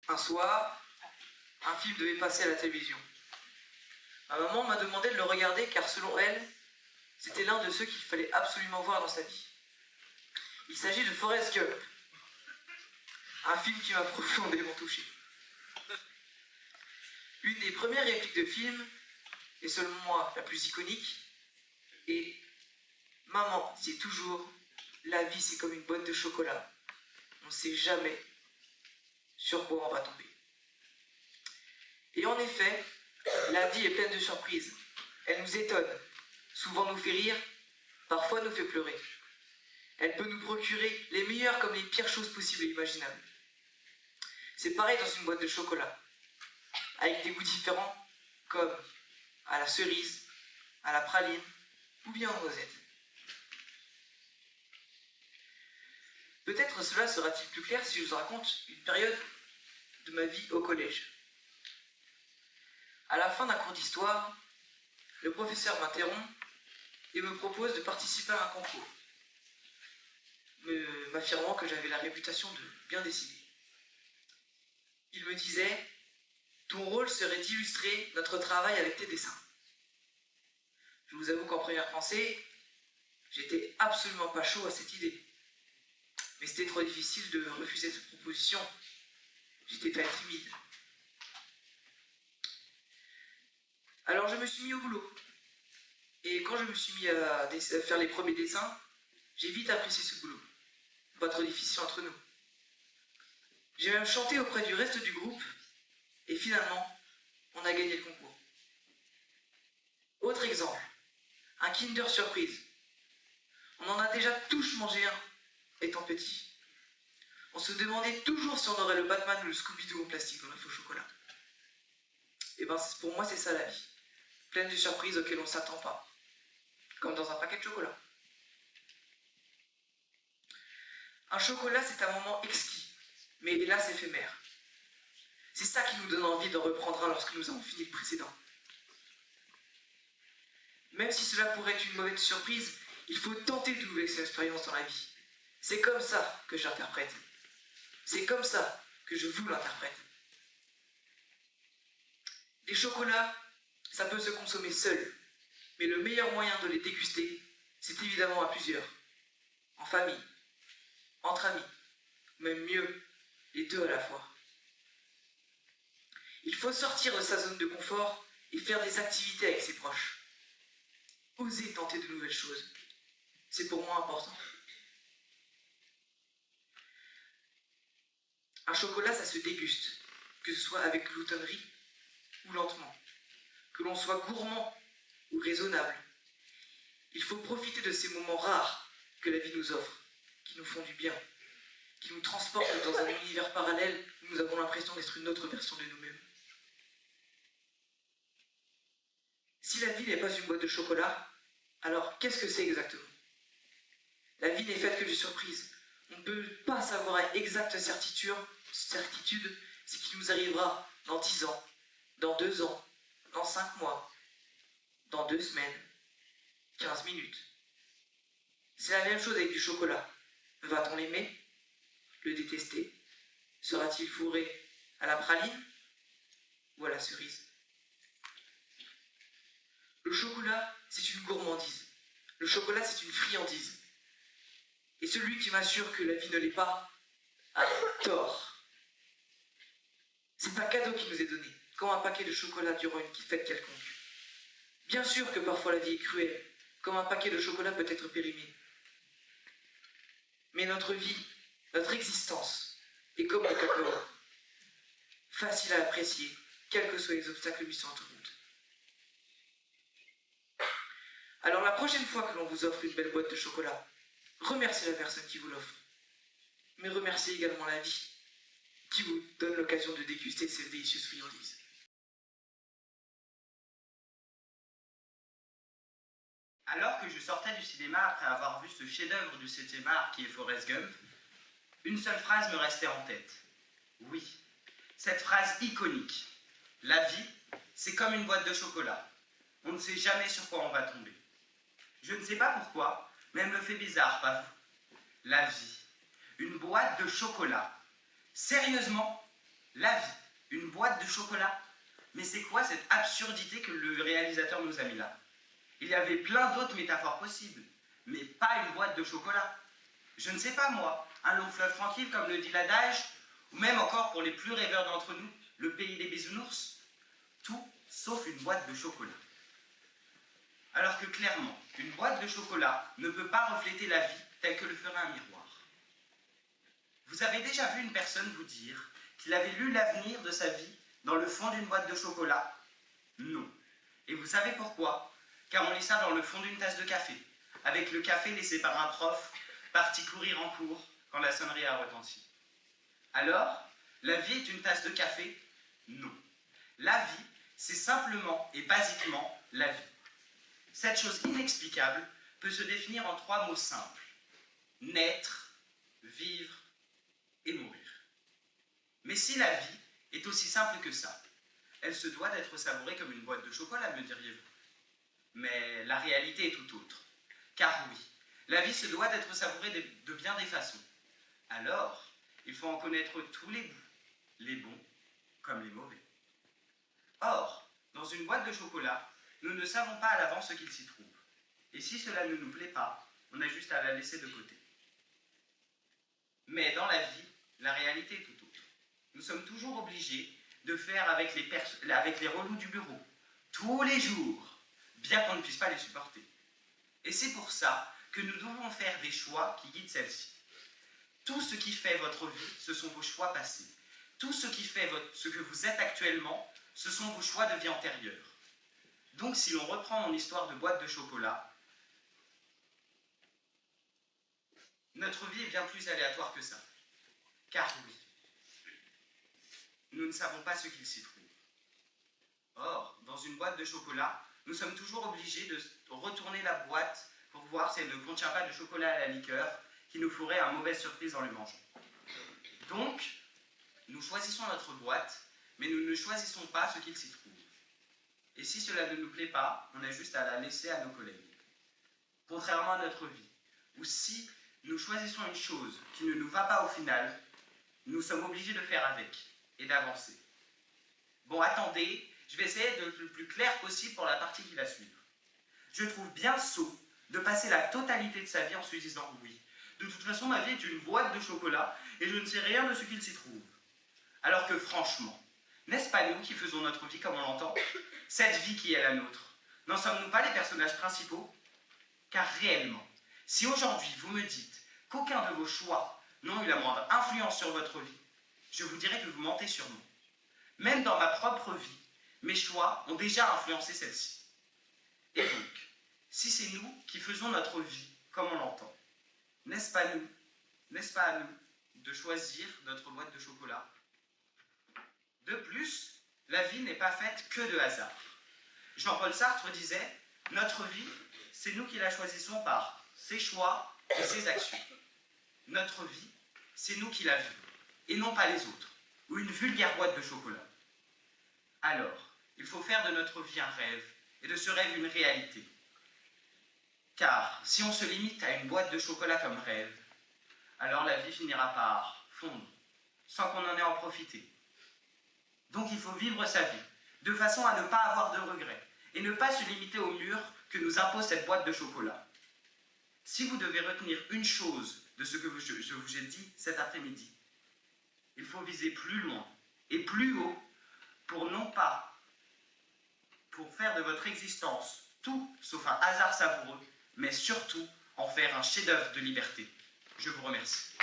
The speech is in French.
Un soir, un film devait passer à la télévision. Ma maman m'a demandé de le regarder car selon elle, c'était l'un de ceux qu'il fallait absolument voir dans sa vie. Il s'agit de Forrest Gump, un film qui m'a profondément touché. Une des premières répliques de film, et selon moi la plus iconique, est « Maman disait toujours, la vie c'est comme une boîte de chocolat. On ne sait jamais sur quoi on va tomber. » Et en effet, la vie est pleine de surprises. Elle nous étonne, souvent nous fait rire, parfois nous fait pleurer. Elle peut nous procurer les meilleures comme les pires choses possibles et imaginables. C'est pareil dans une boîte de chocolat, avec des goûts différents, comme à la cerise, à la praline ou bien aux noisettes. Peut-être cela sera-t-il plus clair si je vous raconte une période de ma vie au collège. À la fin d'un cours d'histoire, le professeur m'interrompt et me propose de participer à un concours, m'affirmant que j'avais la réputation de bien dessiner. Il me disait « Ton rôle serait d'illustrer notre travail avec tes dessins. » Je vous avoue qu'en première pensée, j'étais absolument pas chaud à cette idée. Mais c'était trop difficile de refuser cette proposition. J'étais pas timide. Alors je me suis mis au boulot. Et quand je me suis mis à faire les premiers dessins, j'ai vite apprécié ce boulot. Pas trop difficile entre nous. J'ai même chanté auprès du reste du groupe, et finalement, on a gagné le concours. Autre exemple, un Kinder Surprise. On en a déjà tous mangé un, étant petit. On se demandait toujours si on aurait le Batman ou le Scooby-Doo en plastique dans la faux chocolat. Et ben pour moi c'est ça la vie, pleine de surprises auxquelles on ne s'attend pas, comme dans un paquet de chocolat. Un chocolat c'est un moment exquis, mais hélas éphémère. C'est ça qui nous donne envie d'en reprendre un lorsque nous avons fini le précédent. Même si cela pourrait être une mauvaise surprise, il faut tenter de nouvelles expériences dans la vie. C'est comme ça que j'interprète. C'est comme ça que je vous l'interprète. Les chocolats, ça peut se consommer seul, mais le meilleur moyen de les déguster, c'est évidemment à plusieurs. En famille, entre amis, même mieux, les deux à la fois. Il faut sortir de sa zone de confort et faire des activités avec ses proches. Oser tenter de nouvelles choses, c'est pour moi important. Un chocolat, ça se déguste, que ce soit avec gloutonnerie ou lentement, que l'on soit gourmand ou raisonnable. Il faut profiter de ces moments rares que la vie nous offre, qui nous font du bien, qui nous transportent dans un univers parallèle où nous avons l'impression d'être une autre version de nous-mêmes. Si la vie n'est pas une boîte de chocolat, alors qu'est-ce que c'est exactement? La vie n'est faite que de surprises. On ne peut pas savoir avec exacte certitude ce qui nous arrivera dans 10 ans, dans 2 ans, dans 5 mois, dans 2 semaines, 15 minutes. C'est la même chose avec du chocolat. Va-t-on l'aimer? Le détester? Sera-t-il fourré à la praline ou à la cerise? Le chocolat, c'est une gourmandise. Le chocolat, c'est une friandise. Et celui qui m'assure que la vie ne l'est pas a tort. C'est un cadeau qui nous est donné, comme un paquet de chocolat durant une fête quelconque. Bien sûr que parfois la vie est cruelle, comme un paquet de chocolat peut être périmé. Mais notre vie, notre existence, est comme le cacao. Facile à apprécier, quels que soient les obstacles lui sont en route. Alors la prochaine fois que l'on vous offre une belle boîte de chocolat, remerciez la personne qui vous l'offre. Mais remerciez également la vie qui vous donne l'occasion de déguster ces délicieuses friandises. Alors que je sortais du cinéma après avoir vu ce chef-d'œuvre du 7e art qui est Forrest Gump, une seule phrase me restait en tête. Oui, cette phrase iconique. La vie, c'est comme une boîte de chocolat. On ne sait jamais sur quoi on va tomber. Je ne sais pas pourquoi, mais elle me fait bizarre, pas vous. La vie, une boîte de chocolat. Sérieusement, La vie, une boîte de chocolat. Mais c'est quoi cette absurdité que le réalisateur nous a mis là? Il y avait plein d'autres métaphores possibles, mais pas une boîte de chocolat. Je ne sais pas moi, un long fleuve tranquille comme le dit l'adage, ou même encore pour les plus rêveurs d'entre nous, le pays des bisounours. Tout sauf une boîte de chocolat. Alors que clairement, une boîte de chocolat ne peut pas refléter la vie telle que le ferait un miroir. Vous avez déjà vu une personne vous dire qu'il avait lu l'avenir de sa vie dans le fond d'une boîte de chocolat? Non. Et vous savez pourquoi? Car on lit ça dans le fond d'une tasse de café, avec le café laissé par un prof, parti courir en cours quand la sonnerie a retenti. Alors, la vie est une tasse de café? Non. La vie, c'est simplement et basiquement la vie. Cette chose inexplicable peut se définir en 3 mots simples. Naître, vivre et mourir. Mais si la vie est aussi simple que ça, elle se doit d'être savourée comme une boîte de chocolat, me diriez-vous. Mais la réalité est tout autre. Car oui, la vie se doit d'être savourée de bien des façons. Alors, il faut en connaître tous les goûts, les bons comme les mauvais. Or, dans une boîte de chocolat, nous ne savons pas à l'avance ce qu'il s'y trouve. Et si cela ne nous plaît pas, on a juste à la laisser de côté. Mais dans la vie, la réalité est tout autre. Nous sommes toujours obligés de faire avec les relous du bureau, tous les jours, bien qu'on ne puisse pas les supporter. Et c'est pour ça que nous devons faire des choix qui guident celle-ci. Tout ce qui fait votre vie, ce sont vos choix passés. Tout ce qui fait ce que vous êtes actuellement, ce sont vos choix de vie antérieure. Donc si l'on reprend mon histoire de boîte de chocolat, notre vie est bien plus aléatoire que ça. Car oui, nous ne savons pas ce qu'il s'y trouve. Or, dans une boîte de chocolat, nous sommes toujours obligés de retourner la boîte pour voir si elle ne contient pas de chocolat à la liqueur qui nous ferait une mauvaise surprise en le mangeant. Donc, nous choisissons notre boîte, mais nous ne choisissons pas ce qu'il s'y trouve. Et si cela ne nous plaît pas, on a juste à la laisser à nos collègues. Contrairement à notre vie, où si nous choisissons une chose qui ne nous va pas au final, nous sommes obligés de faire avec et d'avancer. Bon, attendez, je vais essayer d'être le plus clair possible pour la partie qui va suivre. Je trouve bien sot de passer la totalité de sa vie en se disant oui. De toute façon, ma vie est une boîte de chocolat et je ne sais rien de ce qu'il s'y trouve. Alors que franchement, n'est-ce pas nous qui faisons notre vie comme on l'entend? Cette vie qui est la nôtre. N'en sommes-nous pas les personnages principaux? Car réellement, si aujourd'hui vous me dites qu'aucun de vos choix n'ont eu la moindre influence sur votre vie, je vous dirais que vous mentez sur nous. Même dans ma propre vie, mes choix ont déjà influencé celle-ci. Et donc, si c'est nous qui faisons notre vie comme on l'entend, n'est-ce pas à nous de choisir notre boîte de chocolat? De plus, la vie n'est pas faite que de hasard. Jean-Paul Sartre disait « Notre vie, c'est nous qui la choisissons par ses choix et ses actions. Notre vie, c'est nous qui la vivons, et non pas les autres, ou une vulgaire boîte de chocolat. Alors, il faut faire de notre vie un rêve, et de ce rêve une réalité. Car si on se limite à une boîte de chocolat comme rêve, alors la vie finira par fondre, sans qu'on en ait en profité. Donc il faut vivre sa vie, de façon à ne pas avoir de regrets, et ne pas se limiter au mur que nous impose cette boîte de chocolat. Si vous devez retenir une chose de ce que je vous ai dit cet après-midi, il faut viser plus loin et plus haut pour faire de votre existence tout sauf un hasard savoureux, mais surtout en faire un chef-d'œuvre de liberté. Je vous remercie.